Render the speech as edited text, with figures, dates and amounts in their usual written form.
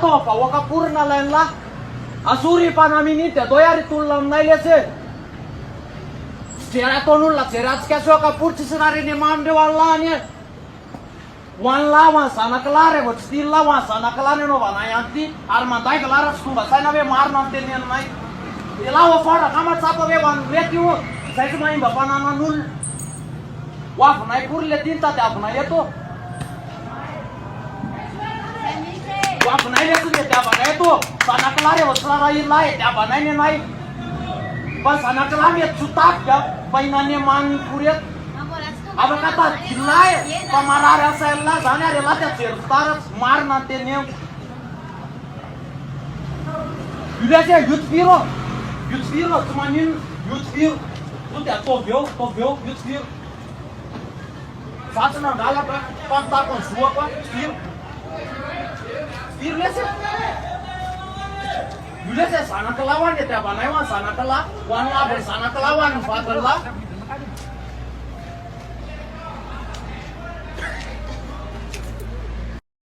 Topa, waka purna la asuri panamini te doiari tullam nailese. Cera tonulla cerat käsua ka purchisarari ne mamde wallane. Wan lava sana klare vot stil lava sana klane no vanayanti arma dai klara skumba sana ve marna tenen nai. Elawa fora kama chapa ve van letiu sai mai bapana na nul. Waf nai purle tinta te apna yeto. Waf nai letu te apna yeto. Sana klare vot sara ilai te apna ne nai. Pas sana klare chutak ka painane man puriat. अब कता चिल्लाए कमारा सेल्ला जाने रे लाते चिरतार मार नाते ने युद्ध युद्धवीर तुमानिन युद्धवीर तू त्या तो व्यो युद्धवीर साचना डाला का पंता को सुवा का वीर लेसे युद्ध से साना कलावान के त्या बनायवा साना कला वन ला बे साना कलावान फादरला